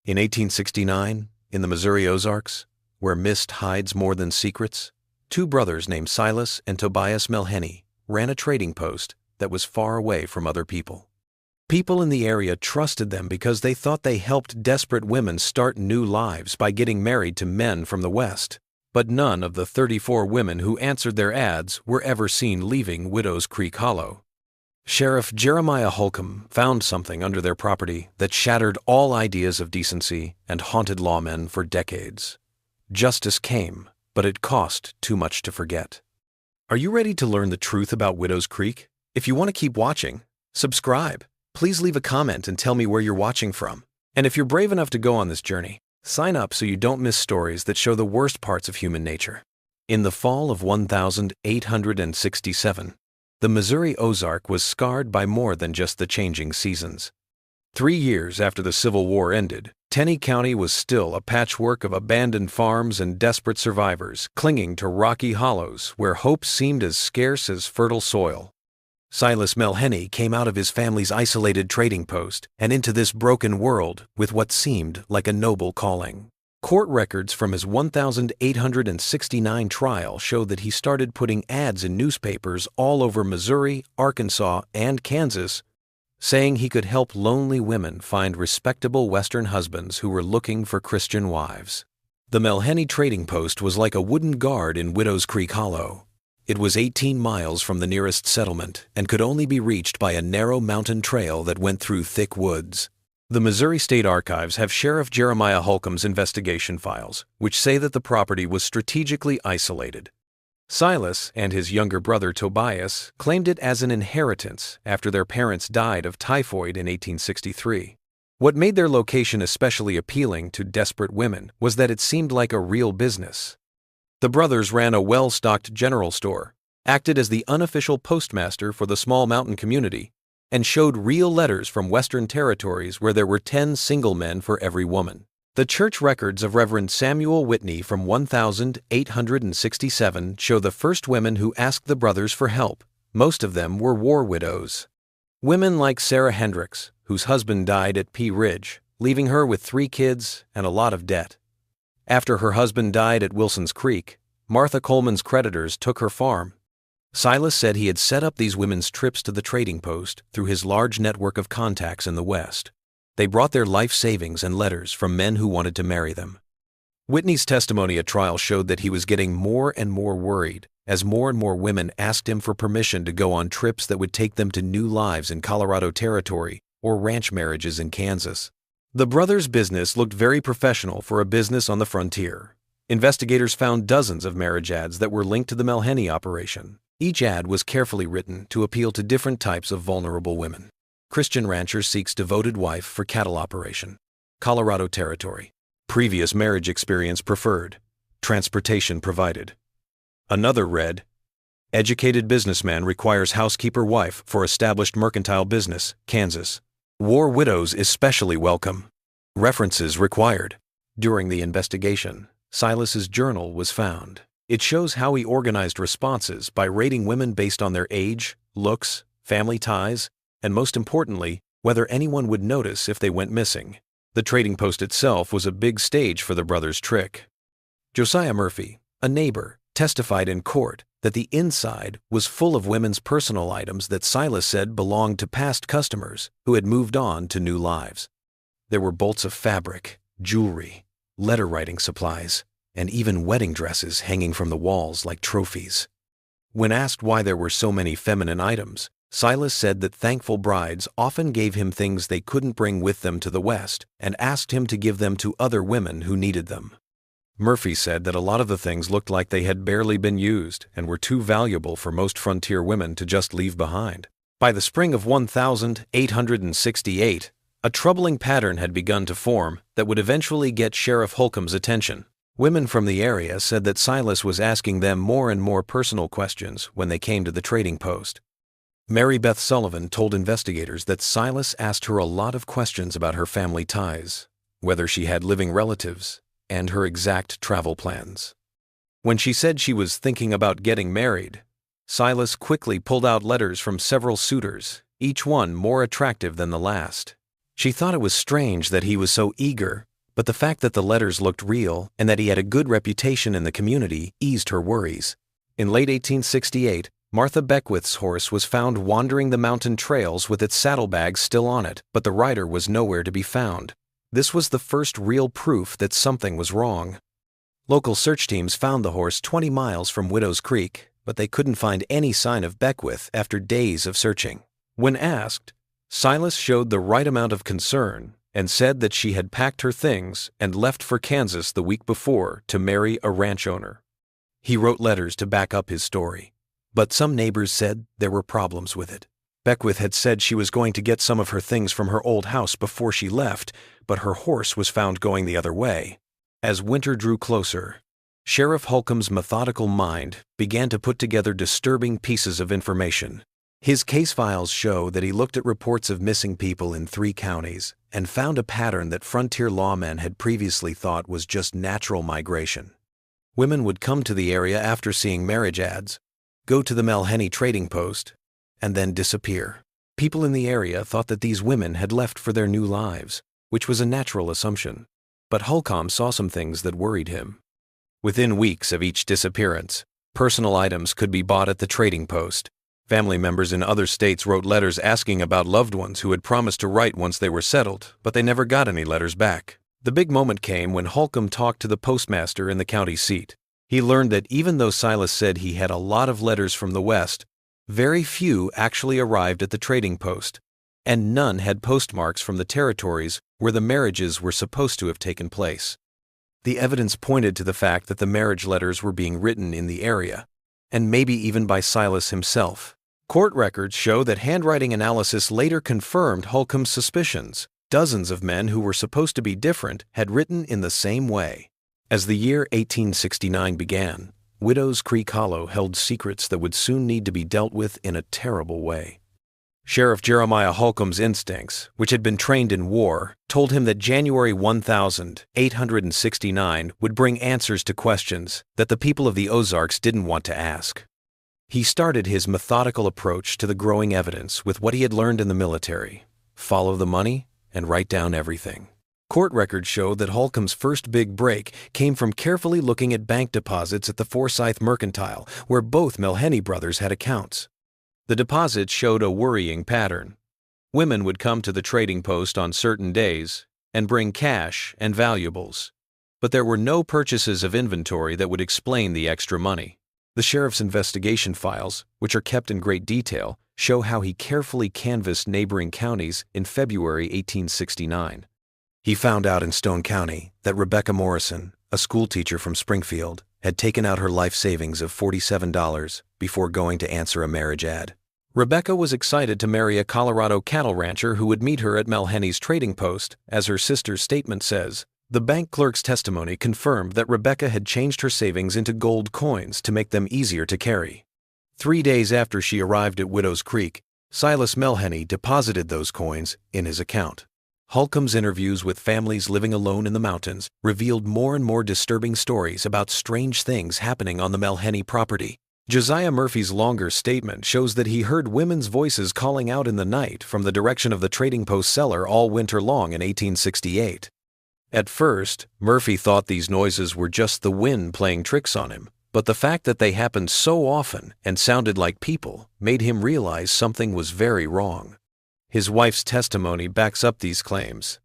In 1869, in the Missouri Ozarks, where mist hides more than secrets, two brothers named Silas and Tobias Melhenny ran a trading post that was far away from other people. People in the area trusted them because they thought they helped desperate women start new lives by getting married to men from the West. But none of the 34 women who answered their ads were ever seen leaving Widow's Creek Hollow. Sheriff Jeremiah Holcomb found something under their property that shattered all ideas of decency and haunted lawmen for decades. Justice came, but it cost too much to forget. Are you ready to learn the truth about Widow's Creek? If you want to keep watching, subscribe. Please leave a comment and tell me where you're watching from. And if you're brave enough to go on this journey, sign up so you don't miss stories that show the worst parts of human nature. In the fall of 1867, the Missouri Ozark was scarred by more than just the changing seasons. 3 years after the Civil War ended, Tenney County was still a patchwork of abandoned farms and desperate survivors clinging to rocky hollows where hope seemed as scarce as fertile soil. Silas Melhenny came out of his family's isolated trading post and into this broken world with what seemed like a noble calling. Court records from his 1869 trial show that he started putting ads in newspapers all over Missouri, Arkansas, and Kansas, saying he could help lonely women find respectable Western husbands who were looking for Christian wives. The Melhenny trading post was like a wooden guard in Widow's Creek Hollow. It was 18 miles from the nearest settlement and could only be reached by a narrow mountain trail that went through thick woods. The Missouri State Archives have Sheriff Jeremiah Holcomb's investigation files, which say that the property was strategically isolated. Silas and his younger brother Tobias claimed it as an inheritance after their parents died of typhoid in 1863. What made their location especially appealing to desperate women was that it seemed like a real business. The brothers ran a well-stocked general store, acted as the unofficial postmaster for the small mountain community, and showed real letters from Western territories where there were 10 single men for every woman. The church records of Reverend Samuel Whitney from 1867 show the first women who asked the brothers for help. Most of them were war widows. Women like Sarah Hendricks, whose husband died at Pea Ridge, leaving her with 3 kids and a lot of debt. After her husband died at Wilson's Creek, Martha Coleman's creditors took her farm. Silas said he had set up these women's trips to the trading post through his large network of contacts in the West. They brought their life savings and letters from men who wanted to marry them. Whitney's testimony at trial showed that he was getting more and more worried as more and more women asked him for permission to go on trips that would take them to new lives in Colorado Territory or ranch marriages in Kansas. The brothers' business looked very professional for a business on the frontier. Investigators found dozens of marriage ads that were linked to the Melhenny operation. Each ad was carefully written to appeal to different types of vulnerable women. Christian rancher seeks devoted wife for cattle operation. Colorado Territory. Previous marriage experience preferred. Transportation provided. Another read, educated businessman requires housekeeper wife for established mercantile business, Kansas. War widows especially welcome. References required. During the investigation, Silas's journal was found. It shows how he organized responses by rating women based on their age, looks, family ties, and most importantly, whether anyone would notice if they went missing. The trading post itself was a big stage for the brothers' trick. Josiah Murphy, a neighbor, testified in court that the inside was full of women's personal items that Silas said belonged to past customers who had moved on to new lives. There were bolts of fabric, jewelry, letter writing supplies, and even wedding dresses hanging from the walls like trophies. When asked why there were so many feminine items, Silas said that thankful brides often gave him things they couldn't bring with them to the West and asked him to give them to other women who needed them. Murphy said that a lot of the things looked like they had barely been used and were too valuable for most frontier women to just leave behind. By the spring of 1868, a troubling pattern had begun to form that would eventually get Sheriff Holcomb's attention. Women from the area said that Silas was asking them more and more personal questions when they came to the trading post. Mary Beth Sullivan told investigators that Silas asked her a lot of questions about her family ties, whether she had living relatives, and her exact travel plans. When she said she was thinking about getting married, Silas quickly pulled out letters from several suitors, each one more attractive than the last. She thought it was strange that he was so eager, But the fact that the letters looked real and that he had a good reputation in the community eased her worries. In late 1868, Martha Beckwith's horse was found wandering the mountain trails with its saddlebags still on it, but the rider was nowhere to be found. This was the first real proof that something was wrong. Local search teams found the horse 20 miles from Widow's Creek, but they couldn't find any sign of Beckwith after days of searching. When asked, Silas showed the right amount of concern and said that she had packed her things and left for Kansas the week before to marry a ranch owner. He wrote letters to back up his story, but some neighbors said there were problems with it. Beckwith had said she was going to get some of her things from her old house before she left, but her horse was found going the other way. As winter drew closer, Sheriff Holcomb's methodical mind began to put together disturbing pieces of information. His case files show that he looked at reports of missing people in 3 counties and found a pattern that frontier lawmen had previously thought was just natural migration. Women would come to the area after seeing marriage ads, go to the Melhenny trading post, and then disappear. People in the area thought that these women had left for their new lives, which was a natural assumption. But Holcomb saw some things that worried him. Within weeks of each disappearance, personal items could be bought at the trading post. Family members in other states wrote letters asking about loved ones who had promised to write once they were settled, but they never got any letters back. The big moment came when Holcomb talked to the postmaster in the county seat. He learned that even though Silas said he had a lot of letters from the West, very few actually arrived at the trading post, and none had postmarks from the territories where the marriages were supposed to have taken place. The evidence pointed to the fact that the marriage letters were being written in the area, and maybe even by Silas himself. Court records show that handwriting analysis later confirmed Holcomb's suspicions. Dozens of men who were supposed to be different had written in the same way. As the year 1869 began, Widow's Creek Hollow held secrets that would soon need to be dealt with in a terrible way. Sheriff Jeremiah Holcomb's instincts, which had been trained in war, told him that January 1869 would bring answers to questions that the people of the Ozarks didn't want to ask. He started his methodical approach to the growing evidence with what he had learned in the military: follow the money and write down everything. Court records show that Holcomb's first big break came from carefully looking at bank deposits at the Forsyth Mercantile, where both Melhenny brothers had accounts. The deposits showed a worrying pattern. Women would come to the trading post on certain days and bring cash and valuables, but there were no purchases of inventory that would explain the extra money. The sheriff's investigation files, which are kept in great detail, show how he carefully canvassed neighboring counties in February 1869. He found out in Stone County that Rebecca Morrison, a schoolteacher from Springfield, had taken out her life savings of $47 before going to answer a marriage ad. Rebecca was excited to marry a Colorado cattle rancher who would meet her at Melhenny's trading post. As her sister's statement says, the bank clerk's testimony confirmed that Rebecca had changed her savings into gold coins to make them easier to carry. 3 days after she arrived at Widow's Creek, Silas Melhenny deposited those coins in his account. Holcomb's interviews with families living alone in the mountains revealed more and more disturbing stories about strange things happening on the Melhenny property. Josiah Murphy's longer statement shows that he heard women's voices calling out in the night from the direction of the trading post Cellar all winter long in 1868. At first, Murphy thought these noises were just the wind playing tricks on him, but the fact that they happened so often and sounded like people made him realize something was very wrong. His wife's testimony backs up these claims.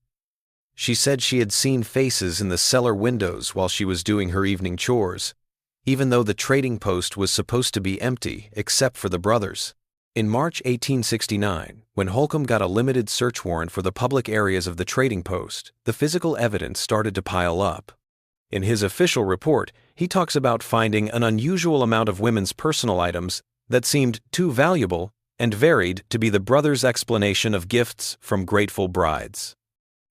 She said she had seen faces in the cellar windows while she was doing her evening chores, even though the trading post was supposed to be empty except for the brothers. In March 1869, when Holcomb got a limited search warrant for the public areas of the trading post, the physical evidence started to pile up. In his official report, he talks about finding an unusual amount of women's personal items that seemed too valuable and varied to be the brothers' explanation of gifts from grateful brides.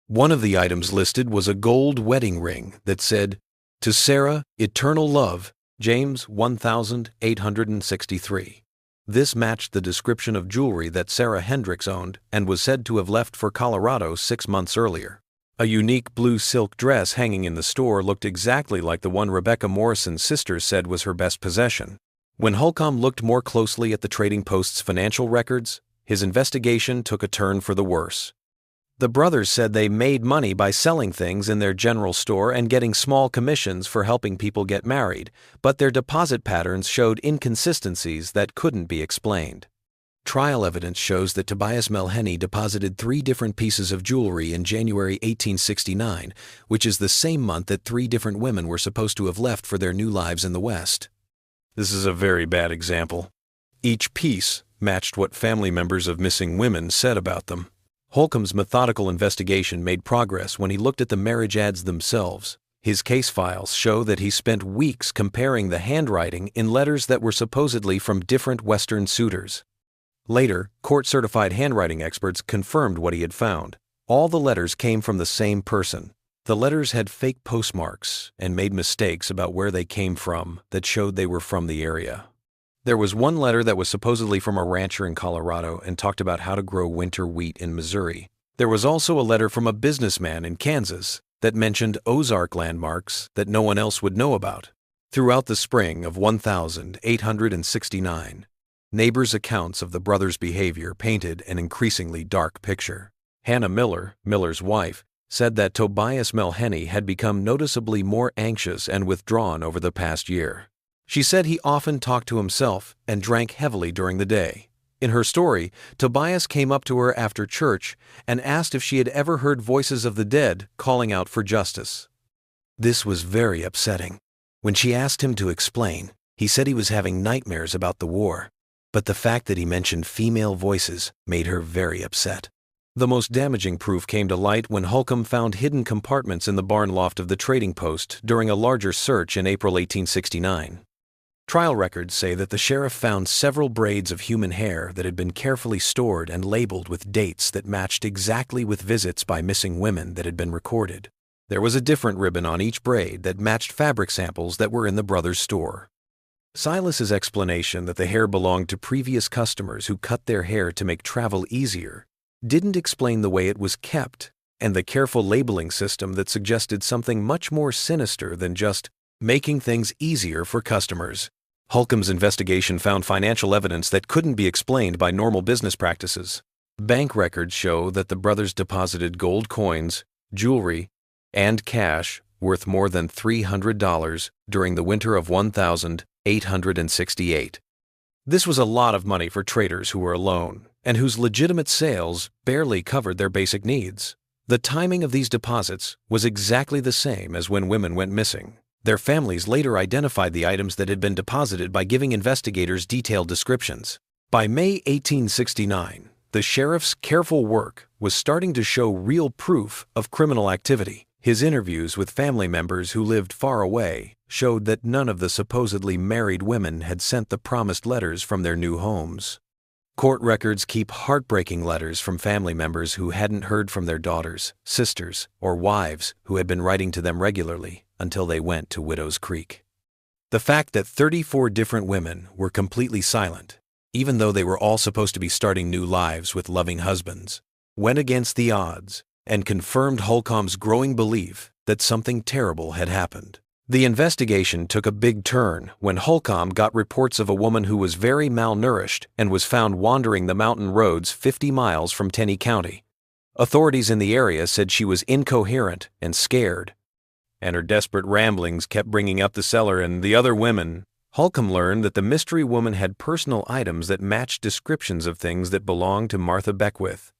One of the items listed was a gold wedding ring that said, "To Sarah, eternal love, James 1863. This matched the description of jewelry that Sarah Hendricks owned and was said to have left for Colorado 6 months earlier. A unique blue silk dress hanging in the store looked exactly like the one Rebecca Morrison's sister said was her best possession. When Holcomb looked more closely at the trading post's financial records, his investigation took a turn for the worse. The brothers said they made money by selling things in their general store and getting small commissions for helping people get married, but their deposit patterns showed inconsistencies that couldn't be explained. Trial evidence shows that Tobias Melheny deposited 3 different pieces of jewelry in January 1869, which is the same month that 3 different women were supposed to have left for their new lives in the West. This is a very bad example. Each piece matched what family members of missing women said about them. Holcomb's methodical investigation made progress when he looked at the marriage ads themselves. His case files show that he spent weeks comparing the handwriting in letters that were supposedly from different Western suitors. Later, court-certified handwriting experts confirmed what he had found. All the letters came from the same person. The letters had fake postmarks and made mistakes about where they came from that showed they were from the area. There was one letter that was supposedly from a rancher in Colorado and talked about how to grow winter wheat in Missouri. There was also a letter from a businessman in Kansas that mentioned Ozark landmarks that no one else would know about. Throughout the spring of 1869, neighbors' accounts of the brothers' behavior painted an increasingly dark picture. Hannah Miller, Miller's wife, said that Tobias Melheny had become noticeably more anxious and withdrawn over the past year. She said he often talked to himself and drank heavily during the day. In her story, Tobias came up to her after church and asked if she had ever heard voices of the dead calling out for justice. This was very upsetting. When she asked him to explain, he said he was having nightmares about the war, but the fact that he mentioned female voices made her very upset. The most damaging proof came to light when Holcomb found hidden compartments in the barn loft of the trading post during a larger search in April 1869. Trial records say that the sheriff found several braids of human hair that had been carefully stored and labeled with dates that matched exactly with visits by missing women that had been recorded. There was a different ribbon on each braid that matched fabric samples that were in the brothers' store. Silas's explanation that the hair belonged to previous customers who cut their hair to make travel easier didn't explain the way it was kept and the careful labeling system that suggested something much more sinister than just making things easier for customers. Holcomb's investigation found financial evidence that couldn't be explained by normal business practices. Bank records show that the brothers deposited gold coins, jewelry, and cash worth more than $300 during the winter of 1868. This was a lot of money for traders who were alone and whose legitimate sales barely covered their basic needs. The timing of these deposits was exactly the same as when women went missing. Their families later identified the items that had been deposited by giving investigators detailed descriptions. By May 1869, the sheriff's careful work was starting to show real proof of criminal activity. His interviews with family members who lived far away showed that none of the supposedly married women had sent the promised letters from their new homes. Court records keep heartbreaking letters from family members who hadn't heard from their daughters, sisters, or wives who had been writing to them regularly until they went to Widow's Creek. The fact that 34 different women were completely silent, even though they were all supposed to be starting new lives with loving husbands, went against the odds and confirmed Holcomb's growing belief that something terrible had happened. The investigation took a big turn when Holcomb got reports of a woman who was very malnourished and was found wandering the mountain roads 50 miles from Tenney County. Authorities in the area said she was incoherent and scared, and her desperate ramblings kept bringing up the Cellar and the other women. Holcomb learned that the mystery woman had personal items that matched descriptions of things that belonged to Martha Beckwith.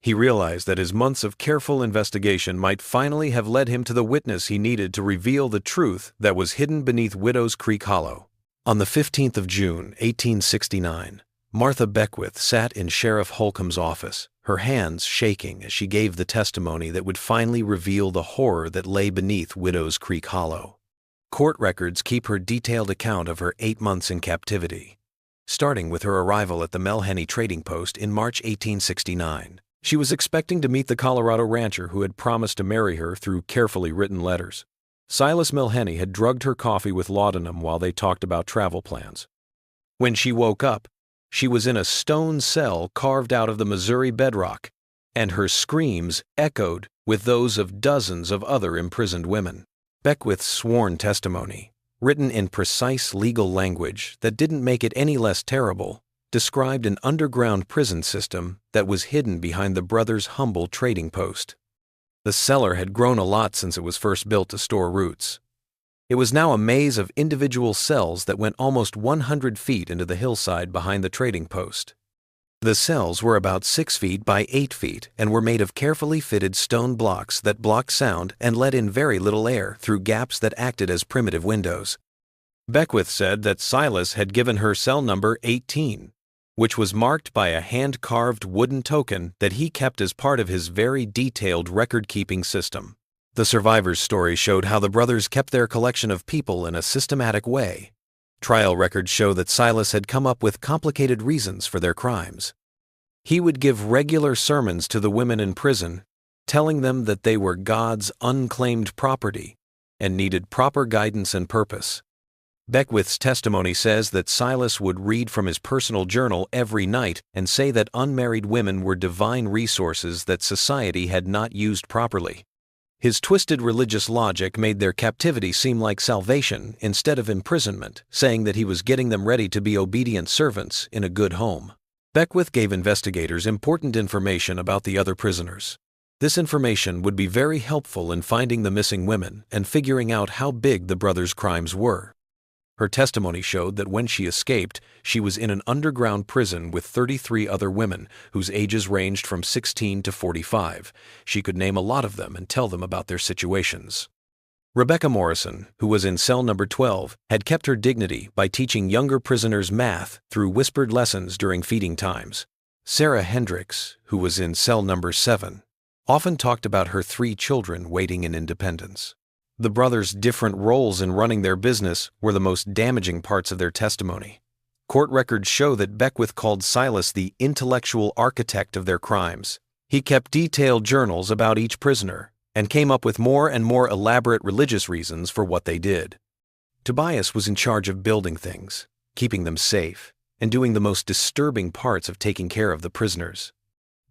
He realized that his months of careful investigation might finally have led him to the witness he needed to reveal the truth that was hidden beneath Widow's Creek Hollow. On the 15th of June, 1869, Martha Beckwith sat in Sheriff Holcomb's office, her hands shaking as she gave the testimony that would finally reveal the horror that lay beneath Widow's Creek Hollow. Court records keep her detailed account of her 8 months in captivity, starting with her arrival at the Melheny trading post in March 1869. She was expecting to meet the Colorado rancher who had promised to marry her through carefully written letters. Silas Melheny had drugged her coffee with laudanum while they talked about travel plans. When she woke up, she was in a stone cell carved out of the Missouri bedrock, and her screams echoed with those of dozens of other imprisoned women. Beckwith's sworn testimony, written in precise legal language that didn't make it any less terrible, described an underground prison system that was hidden behind the brothers' humble trading post. The cellar had grown a lot since it was first built to store roots. It was now a maze of individual cells that went almost 100 feet into the hillside behind the trading post. The cells were about 6 feet by 8 feet and were made of carefully fitted stone blocks that blocked sound and let in very little air through gaps that acted as primitive windows. Beckwith said that Silas had given her cell number 18, which was marked by a hand-carved wooden token that he kept as part of his very detailed record-keeping system. The survivor's story showed how the brothers kept their collection of people in a systematic way. Trial records show that Silas had come up with complicated reasons for their crimes. He would give regular sermons to the women in prison, telling them that they were God's unclaimed property and needed proper guidance and purpose. Beckwith's testimony says that Silas would read from his personal journal every night and say that unmarried women were divine resources that society had not used properly. His twisted religious logic made their captivity seem like salvation instead of imprisonment, saying that he was getting them ready to be obedient servants in a good home. Beckwith gave investigators important information about the other prisoners. This information would be very helpful in finding the missing women and figuring out how big the brothers' crimes were. Her testimony showed that when she escaped, she was in an underground prison with 33 other women whose ages ranged from 16 to 45. She could name a lot of them and tell them about their situations. Rebecca Morrison, who was in cell number 12, had kept her dignity by teaching younger prisoners math through whispered lessons during feeding times. Sarah Hendricks, who was in cell number 7, often talked about her 3 children waiting in independence. The brothers' different roles in running their business were the most damaging parts of their testimony. Court records show that Beckwith called Silas the intellectual architect of their crimes. He kept detailed journals about each prisoner and came up with more and more elaborate religious reasons for what they did. Tobias was in charge of building things, keeping them safe, and doing the most disturbing parts of taking care of the prisoners.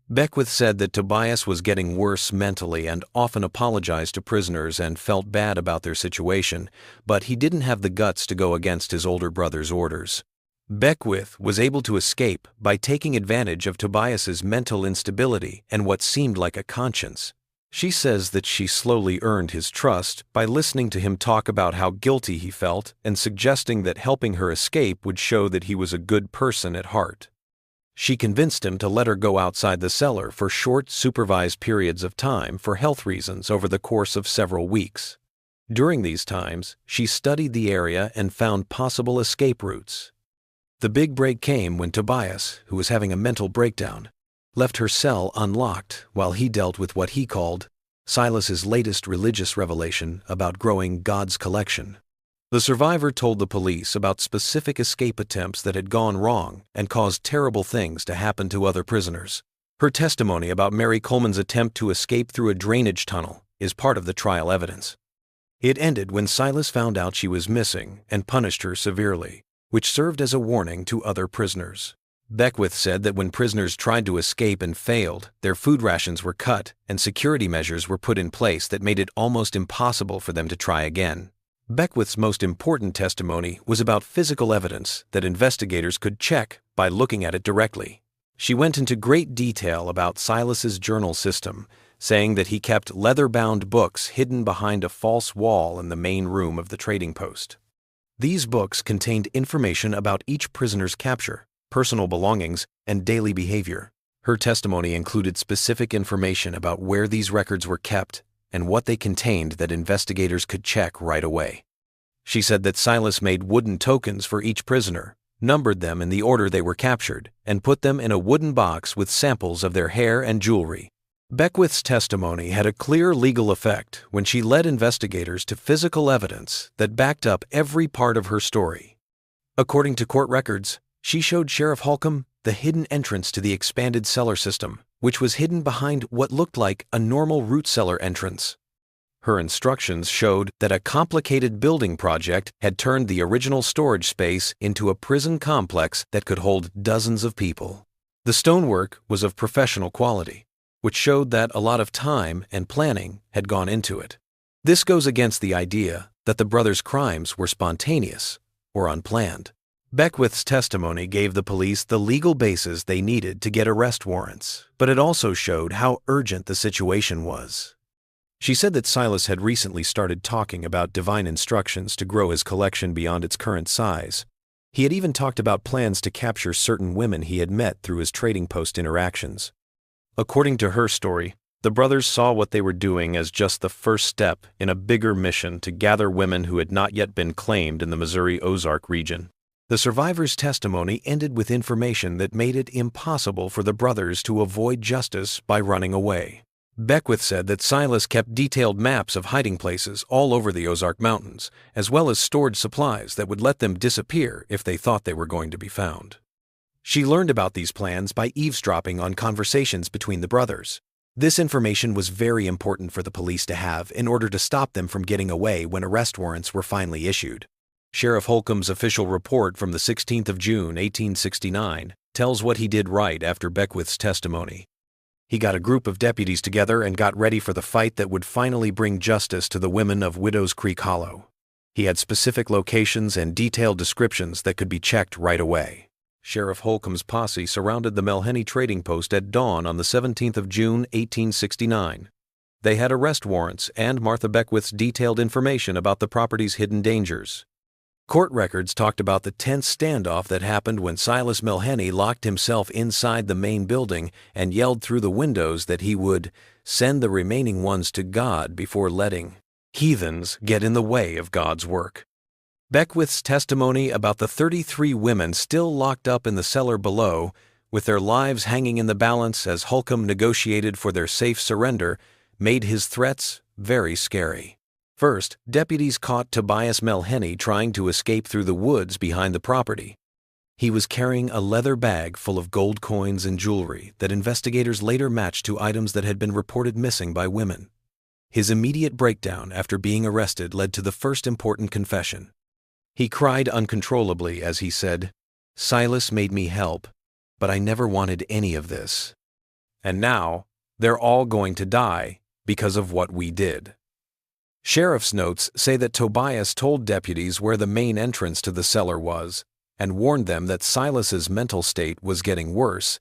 Beckwith said that Tobias was getting worse mentally and often apologized to prisoners and felt bad about their situation, but he didn't have the guts to go against his older brother's orders. Beckwith was able to escape by taking advantage of Tobias's mental instability and what seemed like a conscience. She says that she slowly earned his trust by listening to him talk about how guilty he felt and suggesting that helping her escape would show that he was a good person at heart. She convinced him to let her go outside the cellar for short, supervised periods of time for health reasons over the course of several weeks. During these times, she studied the area and found possible escape routes. The big break came when Tobias, who was having a mental breakdown, left her cell unlocked while he dealt with what he called Silas's latest religious revelation about growing God's collection. The survivor told the police about specific escape attempts that had gone wrong and caused terrible things to happen to other prisoners. Her testimony about Mary Coleman's attempt to escape through a drainage tunnel is part of the trial evidence. It ended when Silas found out she was missing and punished her severely, which served as a warning to other prisoners. Beckwith said that when prisoners tried to escape and failed, their food rations were cut and security measures were put in place that made it almost impossible for them to try again. Beckwith's most important testimony was about physical evidence that investigators could check by looking at it directly. She went into great detail about Silas's journal system, saying that he kept leather-bound books hidden behind a false wall in the main room of the trading post. These books contained information about each prisoner's capture, personal belongings, and daily behavior. Her testimony included specific information about where these records were kept and what they contained that investigators could check right away. She said that Silas made wooden tokens for each prisoner, numbered them in the order they were captured, and put them in a wooden box with samples of their hair and jewelry. Beckwith's testimony had a clear legal effect when she led investigators to physical evidence that backed up every part of her story. According to court records, she showed Sheriff Holcomb the hidden entrance to the expanded cellar system, which was hidden behind what looked like a normal root cellar entrance. Her instructions showed that a complicated building project had turned the original storage space into a prison complex that could hold dozens of people. The stonework was of professional quality, which showed that a lot of time and planning had gone into it. This goes against the idea that the brothers' crimes were spontaneous or unplanned. Beckwith's testimony gave the police the legal basis they needed to get arrest warrants, but it also showed how urgent the situation was. She said that Silas had recently started talking about divine instructions to grow his collection beyond its current size. He had even talked about plans to capture certain women he had met through his trading post interactions. According to her story, the brothers saw what they were doing as just the first step in a bigger mission to gather women who had not yet been claimed in the Missouri Ozark region. The survivor's testimony ended with information that made it impossible for the brothers to avoid justice by running away. Beckwith said that Silas kept detailed maps of hiding places all over the Ozark Mountains, as well as stored supplies that would let them disappear if they thought they were going to be found. She learned about these plans by eavesdropping on conversations between the brothers. This information was very important for the police to have in order to stop them from getting away when arrest warrants were finally issued. Sheriff Holcomb's official report from the 16th of June, 1869, tells what he did right after Beckwith's testimony. He got a group of deputies together and got ready for the fight that would finally bring justice to the women of Widow's Creek Hollow. He had specific locations and detailed descriptions that could be checked right away. Sheriff Holcomb's posse surrounded the Melhenny trading post at dawn on the 17th of June, 1869. They had arrest warrants and Martha Beckwith's detailed information about the property's hidden dangers. Court records talked about the tense standoff that happened when Silas Melhenny locked himself inside the main building and yelled through the windows that he would send the remaining ones to God before letting heathens get in the way of God's work. Beckwith's testimony about the 33 women still locked up in the cellar below, with their lives hanging in the balance as Holcomb negotiated for their safe surrender, made his threats very scary. First, deputies caught Tobias Melhenny trying to escape through the woods behind the property. He was carrying a leather bag full of gold coins and jewelry that investigators later matched to items that had been reported missing by women. His immediate breakdown after being arrested led to the first important confession. He cried uncontrollably as he said, "Silas made me help, but I never wanted any of this. And now, they're all going to die because of what we did." Sheriff's notes say that Tobias told deputies where the main entrance to the cellar was and warned them that Silas's mental state was getting worse,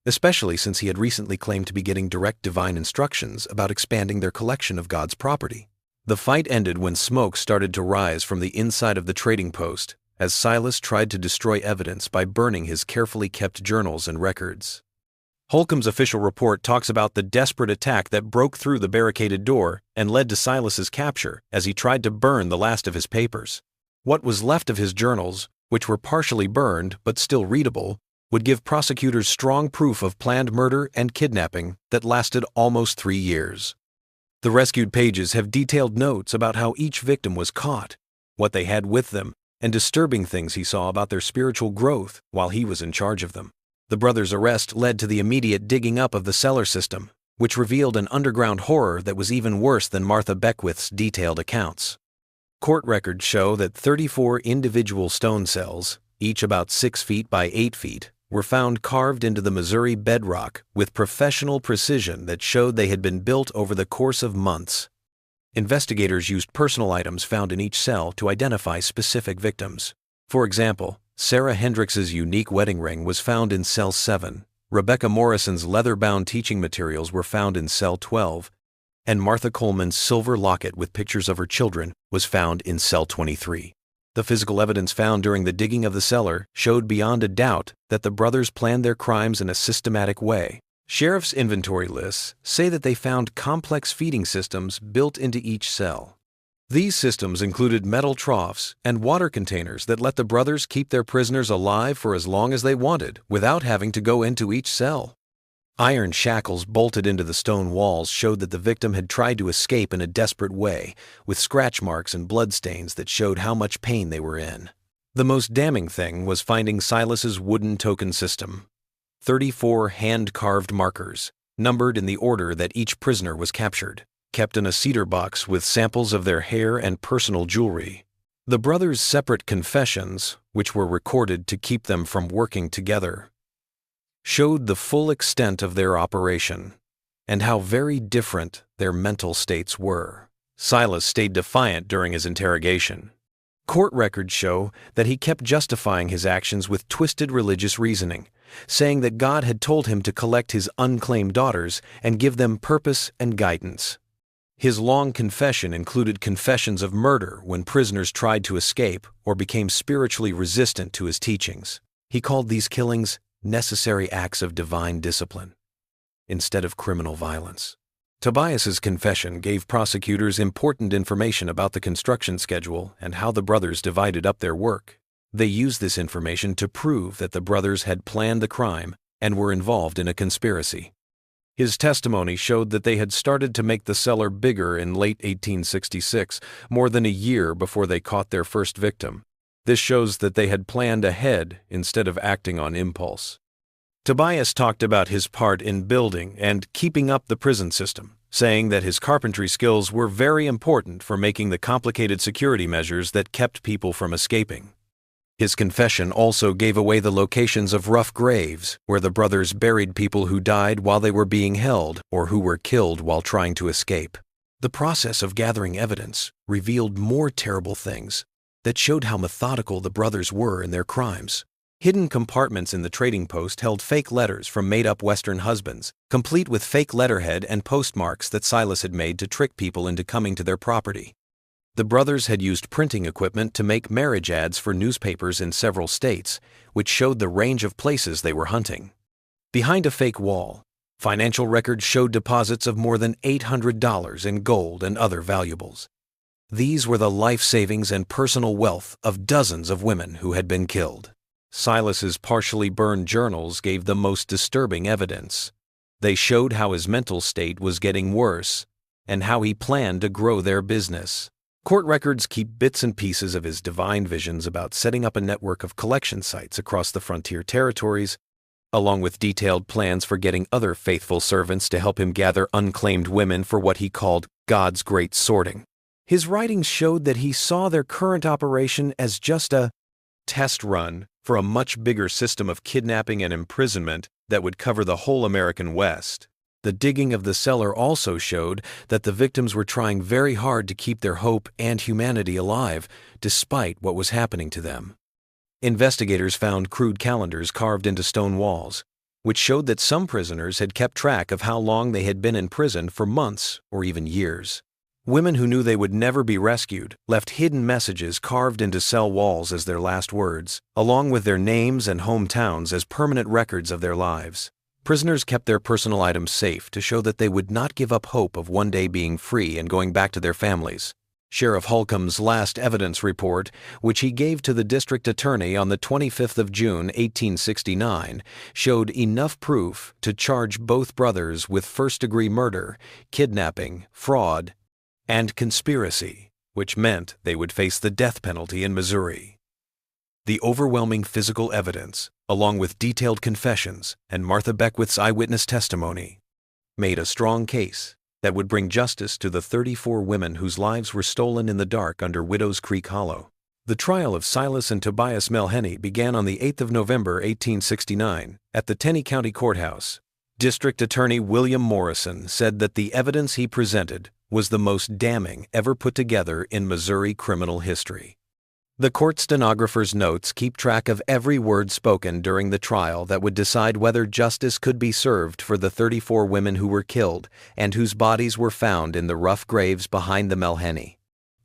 especially since he had recently claimed to be getting direct divine instructions about expanding their collection of God's property. The fight ended when smoke started to rise from the inside of the trading post as Silas tried to destroy evidence by burning his carefully kept journals and records. Holcomb's official report talks about the desperate attack that broke through the barricaded door and led to Silas's capture as he tried to burn the last of his papers. What was left of his journals, which were partially burned but still readable, would give prosecutors strong proof of planned murder and kidnapping that lasted almost 3 years. The rescued pages have detailed notes about how each victim was caught, what they had with them, and disturbing things he saw about their spiritual growth while he was in charge of them. The brothers' arrest led to the immediate digging up of the cellar system, which revealed an underground horror that was even worse than Martha Beckwith's detailed accounts. Court records show that 34 individual stone cells, each about 6 feet by 8 feet, were found carved into the Missouri bedrock with professional precision that showed they had been built over the course of months. Investigators used personal items found in each cell to identify specific victims. For example, Sarah Hendricks's unique wedding ring was found in Cell 7, Rebecca Morrison's leather-bound teaching materials were found in Cell 12, and Martha Coleman's silver locket with pictures of her children was found in Cell 23. The physical evidence found during the digging of the cellar showed beyond a doubt that the brothers planned their crimes in a systematic way. Sheriff's inventory lists say that they found complex feeding systems built into each cell. These systems included metal troughs and water containers that let the brothers keep their prisoners alive for as long as they wanted without having to go into each cell. Iron shackles bolted into the stone walls showed that the victim had tried to escape in a desperate way, with scratch marks and bloodstains that showed how much pain they were in. The most damning thing was finding Silas's wooden token system. 34 hand-carved markers, numbered in the order that each prisoner was captured, kept in a cedar box with samples of their hair and personal jewelry. The brothers' separate confessions, which were recorded to keep them from working together, showed the full extent of their operation and how very different their mental states were. Silas stayed defiant during his interrogation. Court records show that he kept justifying his actions with twisted religious reasoning, saying that God had told him to collect his unclaimed daughters and give them purpose and guidance. His long confession included confessions of murder when prisoners tried to escape or became spiritually resistant to his teachings. He called these killings necessary acts of divine discipline instead of criminal violence. Tobias's confession gave prosecutors important information about the construction schedule and how the brothers divided up their work. They used this information to prove that the brothers had planned the crime and were involved in a conspiracy. His testimony showed that they had started to make the cellar bigger in late 1866, more than a year before they caught their first victim. This shows that they had planned ahead instead of acting on impulse. Tobias talked about his part in building and keeping up the prison system, saying that his carpentry skills were very important for making the complicated security measures that kept people from escaping. His confession also gave away the locations of rough graves where the brothers buried people who died while they were being held or who were killed while trying to escape. The process of gathering evidence revealed more terrible things that showed how methodical the brothers were in their crimes. Hidden compartments in the trading post held fake letters from made-up Western husbands, complete with fake letterhead and postmarks that Silas had made to trick people into coming to their property. The brothers had used printing equipment to make marriage ads for newspapers in several states, which showed the range of places they were hunting. Behind a fake wall, financial records showed deposits of more than $800 in gold and other valuables. These were the life savings and personal wealth of dozens of women who had been killed. Silas's partially burned journals gave the most disturbing evidence. They showed how his mental state was getting worse and how he planned to grow their business. Court records keep bits and pieces of his divine visions about setting up a network of collection sites across the frontier territories, along with detailed plans for getting other faithful servants to help him gather unclaimed women for what he called God's great sorting. His writings showed that he saw their current operation as just a test run for a much bigger system of kidnapping and imprisonment that would cover the whole American West. The digging of the cellar also showed that the victims were trying very hard to keep their hope and humanity alive, despite what was happening to them. Investigators found crude calendars carved into stone walls, which showed that some prisoners had kept track of how long they had been in prison for months or even years. Women who knew they would never be rescued left hidden messages carved into cell walls as their last words, along with their names and hometowns as permanent records of their lives. Prisoners kept their personal items safe to show that they would not give up hope of one day being free and going back to their families. Sheriff Holcomb's last evidence report, which he gave to the district attorney on the 25th of June, 1869, showed enough proof to charge both brothers with first-degree murder, kidnapping, fraud, and conspiracy, which meant they would face the death penalty in Missouri. The overwhelming physical evidence, along with detailed confessions and Martha Beckwith's eyewitness testimony, made a strong case that would bring justice to the 34 women whose lives were stolen in the dark under Widow's Creek Hollow. The trial of Silas and Tobias Melhenny began on the 8th of November, 1869, at the Tenney County Courthouse. District Attorney William Morrison said that the evidence he presented was the most damning ever put together in Missouri criminal history. The court stenographer's notes keep track of every word spoken during the trial that would decide whether justice could be served for the 34 women who were killed and whose bodies were found in the rough graves behind the Melhenny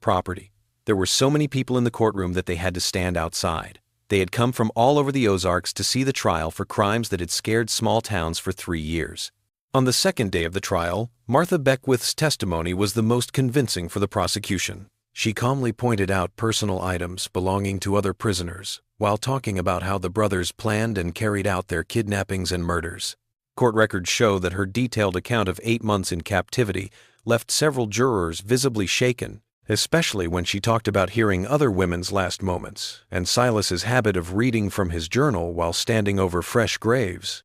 property. There were so many people in the courtroom that they had to stand outside. They had come from all over the Ozarks to see the trial for crimes that had scared small towns for 3 years. On the second day of the trial, Martha Beckwith's testimony was the most convincing for the prosecution. She calmly pointed out personal items belonging to other prisoners, while talking about how the brothers planned and carried out their kidnappings and murders. Court records show that her detailed account of 8 months in captivity left several jurors visibly shaken, especially when she talked about hearing other women's last moments and Silas's habit of reading from his journal while standing over fresh graves.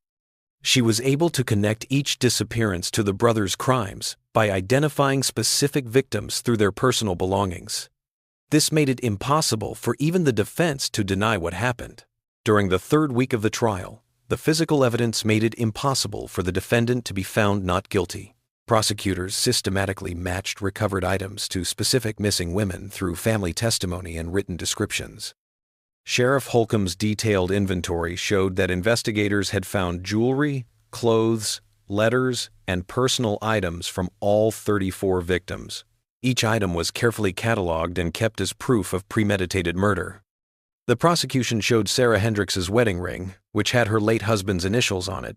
She was able to connect each disappearance to the brothers' crimes by identifying specific victims through their personal belongings. This made it impossible for even the defense to deny what happened. During the third week of the trial, the physical evidence made it impossible for the defendant to be found not guilty. Prosecutors systematically matched recovered items to specific missing women through family testimony and written descriptions. Sheriff Holcomb's detailed inventory showed that investigators had found jewelry, clothes, letters, and personal items from all 34 victims. Each item was carefully cataloged and kept as proof of premeditated murder. The prosecution showed Sarah Hendricks's wedding ring, which had her late husband's initials on it,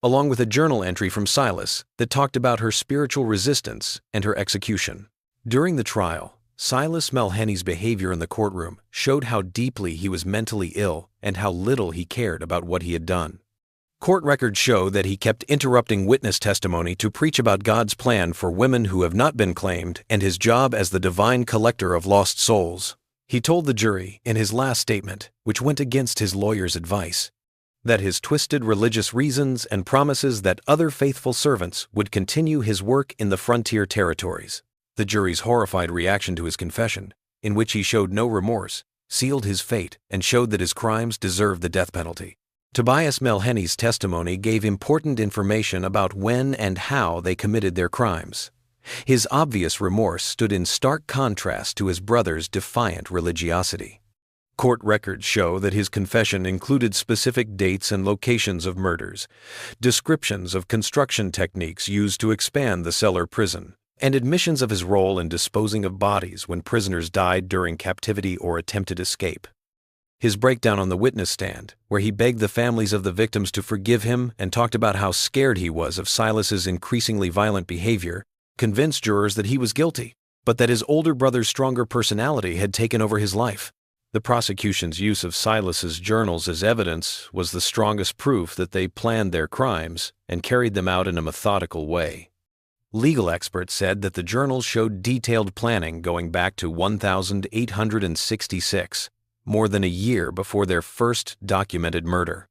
along with a journal entry from Silas that talked about her spiritual resistance and her execution. During the trial, Silas Melhenny's behavior in the courtroom showed how deeply he was mentally ill and how little he cared about what he had done. Court records show that he kept interrupting witness testimony to preach about God's plan for women who have not been claimed and his job as the divine collector of lost souls. He told the jury in his last statement, which went against his lawyer's advice, that his twisted religious reasons and promises that other faithful servants would continue his work in the frontier territories. The jury's horrified reaction to his confession, in which he showed no remorse, sealed his fate and showed that his crimes deserved the death penalty. Tobias Melhenny's testimony gave important information about when and how they committed their crimes. His obvious remorse stood in stark contrast to his brother's defiant religiosity. Court records show that his confession included specific dates and locations of murders, descriptions of construction techniques used to expand the Cellar prison, and admissions of his role in disposing of bodies when prisoners died during captivity or attempted escape. His breakdown on the witness stand, where he begged the families of the victims to forgive him and talked about how scared he was of Silas's increasingly violent behavior, convinced jurors that he was guilty, but that his older brother's stronger personality had taken over his life. The prosecution's use of Silas's journals as evidence was the strongest proof that they planned their crimes and carried them out in a methodical way. Legal experts said that the journals showed detailed planning going back to 1866, more than a year before their first documented murder.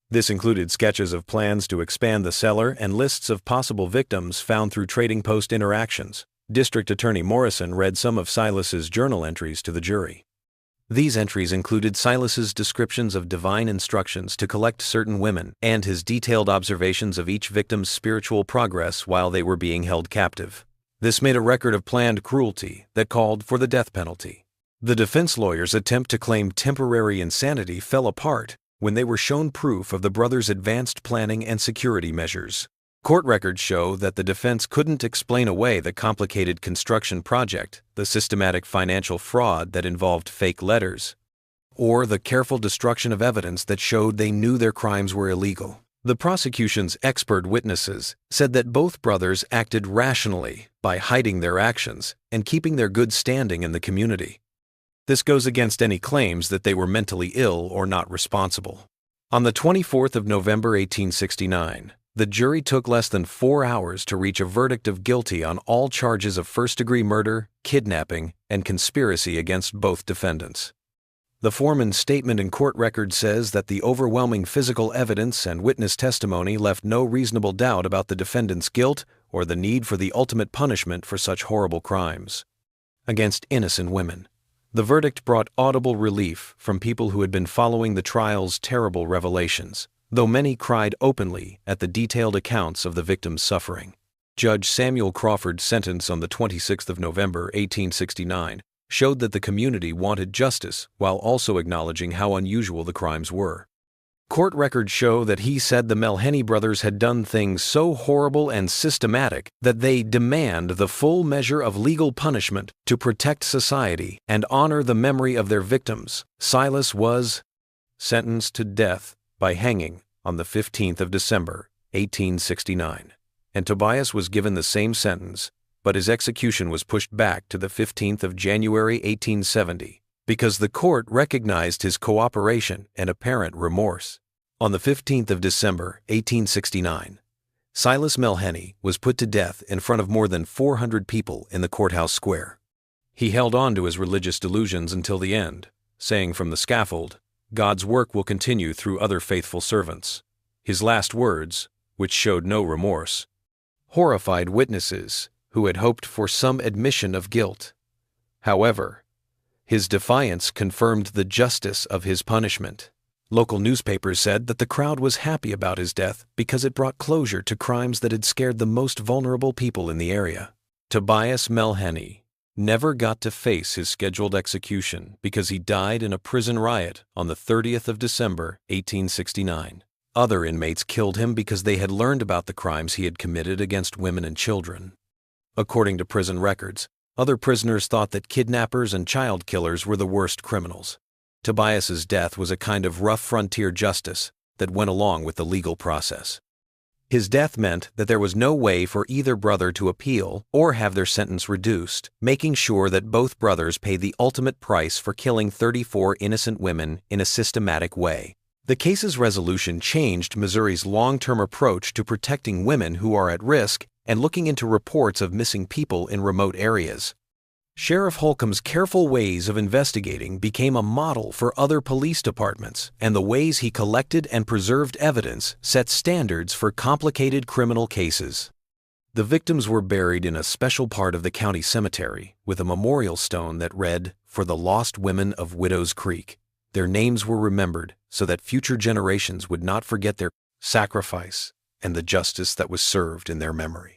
This included sketches of plans to expand the Cellar and lists of possible victims found through trading post interactions. District Attorney Morrison read some of Silas's journal entries to the jury. These entries included Silas's descriptions of divine instructions to collect certain women and his detailed observations of each victim's spiritual progress while they were being held captive. This made a record of planned cruelty that called for the death penalty. The defense lawyer's attempt to claim temporary insanity fell apart when they were shown proof of the brothers' advanced planning and security measures. Court records show that the defense couldn't explain away the complicated construction project, the systematic financial fraud that involved fake letters, or the careful destruction of evidence that showed they knew their crimes were illegal. The prosecution's expert witnesses said that both brothers acted rationally by hiding their actions and keeping their good standing in the community. This goes against any claims that they were mentally ill or not responsible. On the 24th of November 1869, the jury took less than 4 hours to reach a verdict of guilty on all charges of first-degree murder, kidnapping, and conspiracy against both defendants. The foreman's statement in court record says that the overwhelming physical evidence and witness testimony left no reasonable doubt about the defendant's guilt or the need for the ultimate punishment for such horrible crimes against innocent women. The verdict brought audible relief from people who had been following the trial's terrible revelations, though many cried openly at the detailed accounts of the victims' suffering. Judge Samuel Crawford's sentence on the 26th of November, 1869, showed that the community wanted justice while also acknowledging how unusual the crimes were. Court records show that he said the Melhenny brothers had done things so horrible and systematic that they demand the full measure of legal punishment to protect society and honor the memory of their victims. Silas was sentenced to death by hanging on the 15th of December, 1869, and Tobias was given the same sentence, but his execution was pushed back to the 15th of January, 1870, because the court recognized his cooperation and apparent remorse. On the 15th of December, 1869, Silas Melhenny was put to death in front of more than 400 people in the courthouse square. He held on to his religious delusions until the end, saying from the scaffold, "God's work will continue through other faithful servants." His last words, which showed no remorse, horrified witnesses who had hoped for some admission of guilt. However, his defiance confirmed the justice of his punishment. Local newspapers said that the crowd was happy about his death because it brought closure to crimes that had scared the most vulnerable people in the area. Tobias Melheny never got to face his scheduled execution because he died in a prison riot on the 30th of December, 1869. Other inmates killed him because they had learned about the crimes he had committed against women and children. According to prison records, other prisoners thought that kidnappers and child killers were the worst criminals. Tobias's death was a kind of rough frontier justice that went along with the legal process. His death meant that there was no way for either brother to appeal or have their sentence reduced, making sure that both brothers paid the ultimate price for killing 34 innocent women in a systematic way. The case's resolution changed Missouri's long-term approach to protecting women who are at risk and looking into reports of missing people in remote areas. Sheriff Holcomb's careful ways of investigating became a model for other police departments, and the ways he collected and preserved evidence set standards for complicated criminal cases. The victims were buried in a special part of the county cemetery with a memorial stone that read, "For the Lost Women of Widows Creek." Their names were remembered so that future generations would not forget their sacrifice and the justice that was served in their memory.